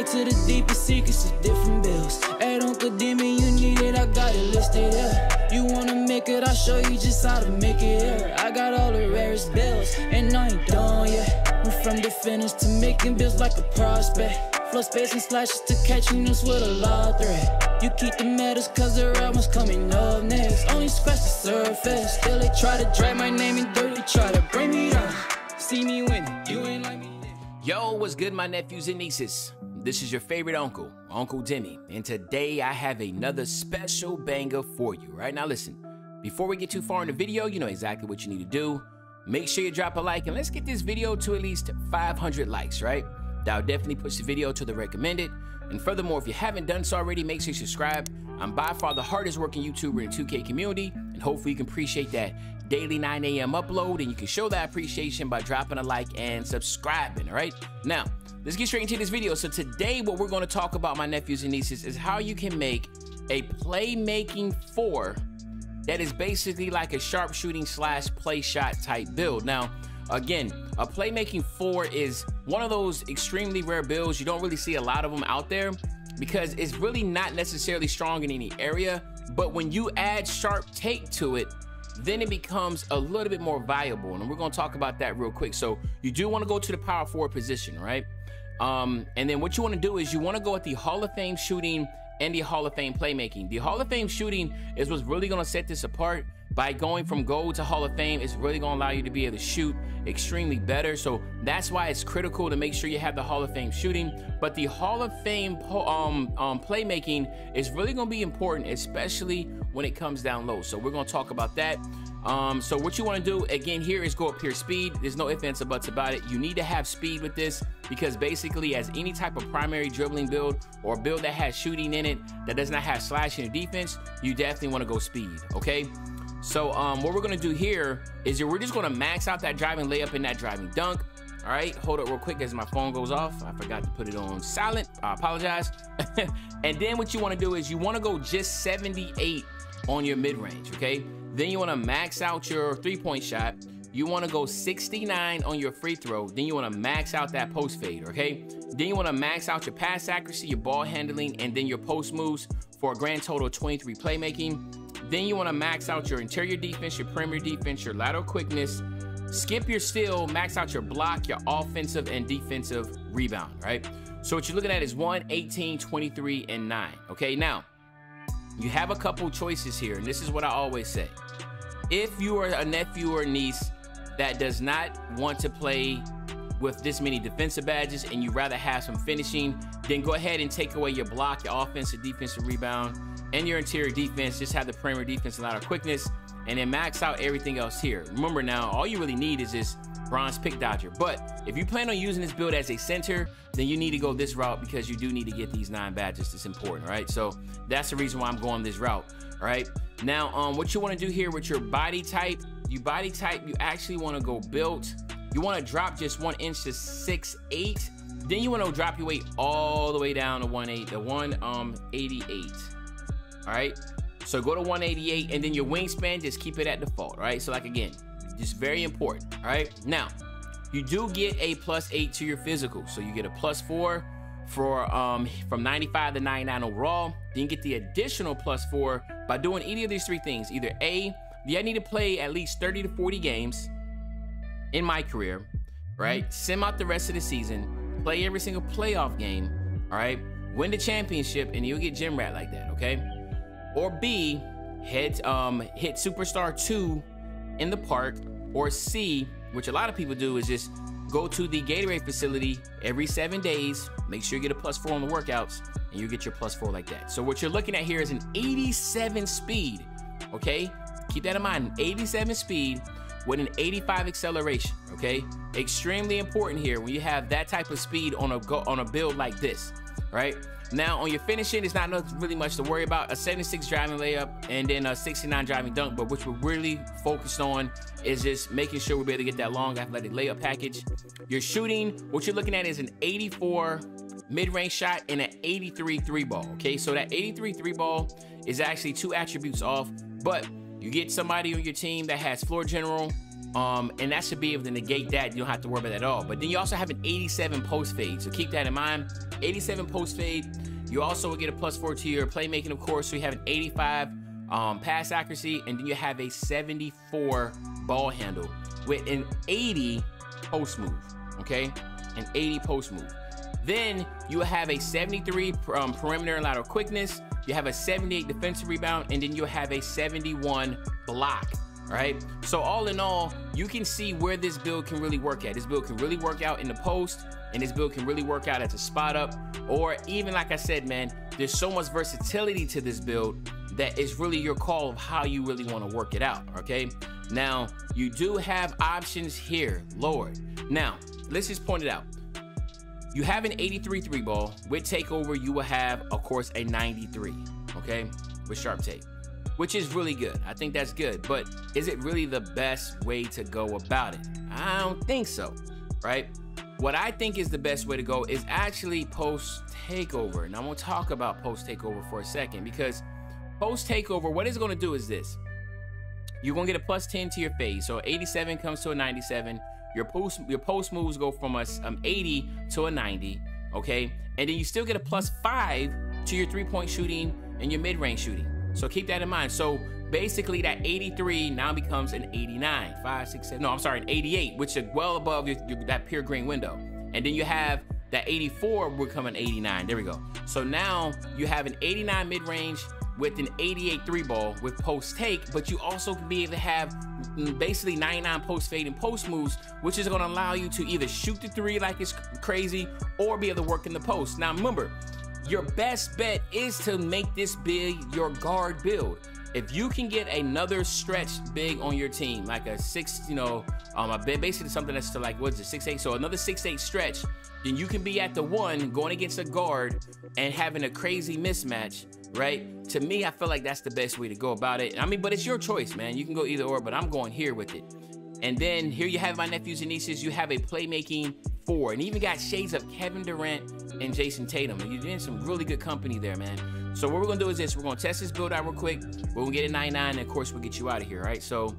to the deepest secrets of different bills. At Uncle Demi, you need it, I got it listed here. You wanna make it, I'll show you just how to make it here. I got all the rarest bills, and I ain't done yet. Went from defenders to making bills like a prospect. Flow space and slashes to catching us with a lot threat. You keep the medals cause the right one's coming up next. Only scratch the surface. Still they try to drag my name in dirt, they try to bring me down. See me winning, you ain't like me. Yo, what's good, my nephews and nieces? This is your favorite uncle, Uncle Demi, and today I have another special banger for you. Right now, listen, before we get too far in the video, you know exactly what you need to do. Make sure you drop a like, and let's get this video to at least 500 likes, right? That'll definitely push the video to the recommended. And furthermore, if you haven't done so already, make sure you subscribe. I'm by far the hardest working YouTuber in the 2K community, and hopefully you can appreciate that daily 9 a.m. upload, and you can show that appreciation by dropping a like and subscribing, all right? Now, let's get straight into this video. So today, what we're gonna talk about, my nephews and nieces, is how you can make a playmaking 4 that is basically like a sharpshooting slash play shot type build. Now, again, a playmaking 4 is one of those extremely rare builds. You don't really see a lot of them out there because it's really not necessarily strong in any area, but when you add sharp take to it, then it becomes a little bit more valuable, and we're gonna talk about that real quick. So you do wanna go to the power forward position, right? And then what you wanna do is you wanna go at the Hall of Fame shooting and the Hall of Fame playmaking. The Hall of Fame shooting is what's really gonna set this apart. By going from gold to Hall of Fame, it's really gonna allow you to be able to shoot extremely better. So that's why it's critical to make sure you have the Hall of Fame shooting. But the Hall of Fame playmaking is really gonna be important, especially when it comes down low. So we're gonna talk about that. So what you wanna do, again, here is go up here speed. There's no ifs, ands, or buts about it. You need to have speed with this because basically as any type of primary dribbling build or build that has shooting in it that does not have slashing or defense, you definitely wanna go speed, okay? So what we're gonna do here is we're just gonna max out that driving layup and that driving dunk. All right, hold it real quick as my phone goes off. I forgot to put it on silent, I apologize. And then what you wanna do is you wanna go just 78 on your mid-range, okay? Then you wanna max out your three-point shot. You wanna go 69 on your free throw. Then you wanna max out that post fade, okay? Then you wanna max out your pass accuracy, your ball handling, and then your post moves for a grand total of 23 playmaking. Then you want to max out your interior defense, your perimeter defense, your lateral quickness, skip your steal, max out your block, your offensive and defensive rebound, right? So what you're looking at is 1, 18, 23, and 9, okay? Now, you have a couple choices here, and this is what I always say. If you are a nephew or niece that does not want to play with this many defensive badges and you rather have some finishing, then go ahead and take away your block, your offensive, defensive rebound, and your interior defense. Just have the perimeter defense and lateral quickness, and then max out everything else here. Remember now, all you really need is this bronze pick dodger. But if you plan on using this build as a center, then you need to go this route because you do need to get these 9 badges. It's important, right? So that's the reason why I'm going this route, all right? Now, what you want to do here with your body type, you actually want to go built. You want to drop just 1 inch to 6'8". Then you want to drop your weight all the way down to 188. All right, so go to 188, and then your wingspan, just keep it at default, right? So like, again, just very important, all right? Now, you do get a +8 to your physical. So you get a +4 for from 95 to 99 overall. Then you get the additional +4 by doing any of these 3 things. Either A, I need to play at least 30 to 40 games in my career, right? Sim out the rest of the season, play every single playoff game, all right? Win the championship, and you'll get gym rat like that, okay? Or B, hit Superstar 2 in the park. Or C, which a lot of people do, is just go to the Gatorade facility every 7 days, make sure you get a +4 on the workouts, and you get your +4 like that. So what you're looking at here is an 87 speed, okay? Keep that in mind, 87 speed with an 85 acceleration, okay? Extremely important here when you have that type of speed on a build like this, right? Now, on your finishing, it's not really much to worry about. A 76 driving layup and then a 69 driving dunk, but what we're really focused on is just making sure we'll be able to get that long athletic layup package. Your shooting, what you're looking at is an 84 mid-range shot and an 83 3-ball, okay? So that 83 3-ball is actually 2 attributes off, but you get somebody on your team that has floor general, And that should be able to negate that. You don't have to worry about that at all. But then you also have an 87 post fade. So keep that in mind. 87 post fade. You also will get a +4 to your playmaking, of course. So you have an 85 pass accuracy, and then you have a 74 ball handle with an 80 post move, okay? An 80 post move. Then you have a 73 perimeter and lateral quickness. You have a 78 defensive rebound, and then you have a 71 block, all right? So all in all, you can see where this build can really work at. This build can really work out in the post, and this build can really work out as a spot up, or even like I said, man, there's so much versatility to this build that it's really your call of how you really want to work it out, okay? Now, you do have options here, Lord. Now, let's just point it out. You have an 83 3 ball. With takeover, you will have, of course, a 93, okay? With sharp tape, which is really good. I think that's good, but is it really the best way to go about it? I don't think so, right? What I think is the best way to go is actually post takeover. And I'm gonna talk about post takeover for a second, because post takeover, what it's gonna do is this. You're gonna get a +10 to your fade. So 87 comes to a 97. Your post moves go from a 80 to a 90, okay? And then you still get a +5 to your 3-point shooting and your mid-range shooting. So keep that in mind. So basically that 83 now becomes an 89, 5, 6, 7, no, I'm sorry, an 88, which is well above that pure green window. And then you have that 84 will become an 89, there we go. So now you have an 89 mid-range with an 88 3 ball with post take, but you also can be able to have basically 99 post fade and post moves, which is gonna allow you to either shoot the 3 like it's crazy or be able to work in the post. Now remember, your best bet is to make this big your guard build. If you can get another stretch big on your team, like a 6, basically something that's to like, what is it, 6'8", so another 6'8" stretch, then you can be at the 1 going against a guard and having a crazy mismatch, right? To me, I feel like that's the best way to go about it. I mean, but it's your choice, man. You can go either or, but I'm going here with it. And then here you have my nephews and nieces. You have a playmaking 4, and even got shades of Kevin Durant and Jason Tatum. And you're in some really good company there, man. So what we're gonna do is this. We're gonna test this build out real quick. We're gonna get a 99, and of course we'll get you out of here, right? So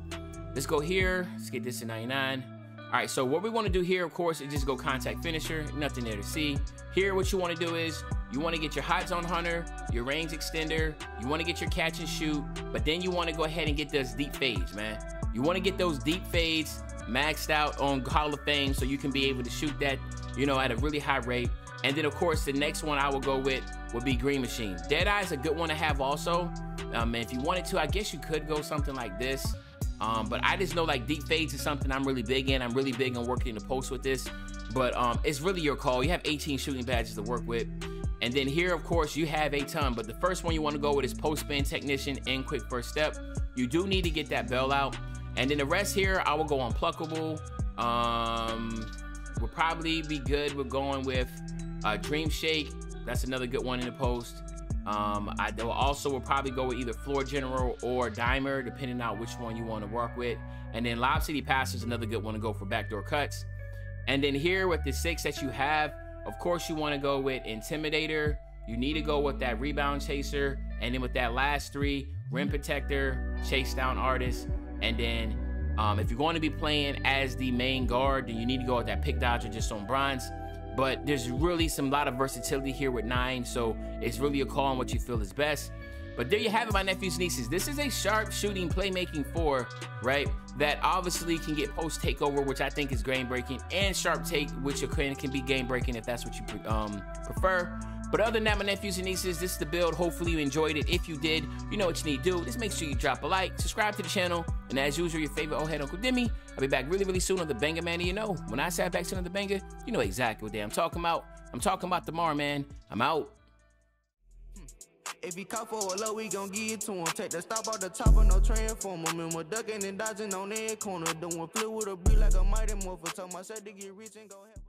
let's go here. Let's get this to 99. All right, so what we wanna do here, of course, is just go contact finisher. Nothing there to see. Here, what you wanna do is you wanna get your hot zone hunter, your range extender, you wanna get your catch and shoot, but then you wanna go ahead and get those deep fades, man. You wanna get those deep fades maxed out on Hall of Fame so you can be able to shoot that, at a really high rate. And then, of course, the next one I will go with would be Green Machine. Deadeye is a good one to have also. And if you wanted to, I guess you could go something like this. But I just know like deep fades is something I'm really big in. I'm really big on working in the post with this. But it's really your call. You have 18 shooting badges to work with. And then here, of course, you have a ton. But the first one you want to go with is Post Spin Technician and Quick First Step. You do need to get that bell out. And then the rest here, I will go on Pluckable. We'll probably be good with going with Dream Shake. That's another good one in the post. I will probably go with either Floor General or Dimer, depending on which one you want to work with. And then Lob City Passer is another good one to go for backdoor cuts. And then here with the 6 that you have, of course you want to go with Intimidator. You need to go with that Rebound Chaser. And then with that last 3, Rim Protector, Chase Down Artist. And then if you're going to be playing as the main guard, then you need to go with that Pick Dodger just on bronze. But there's really lot of versatility here with 9, so it's really a call on what you feel is best. But there you have it, my nephews and nieces. This is a Sharpshooting Playmaking 4, right? That obviously can get post takeover, which I think is game breaking, and sharp take, which can be game breaking if that's what you prefer. But other than that, my nephews and nieces, this is the build. Hopefully you enjoyed it. If you did, you know what you need to do. Just make sure you drop a like, subscribe to the channel, and as usual, your favorite old head Uncle Demi. I'll be back really, really soon on the Banger Man. You know, when I say back to another banger, you know exactly what day I'm talking about. I'm talking about tomorrow, man. I'm out. If he caught for a low, we gon' give it to him. Take the stop off the top of no transformer. Remember ducking and dodging on every corner. Doing flip with a beat like a mighty morpher. Told myself to get rich and go ahead.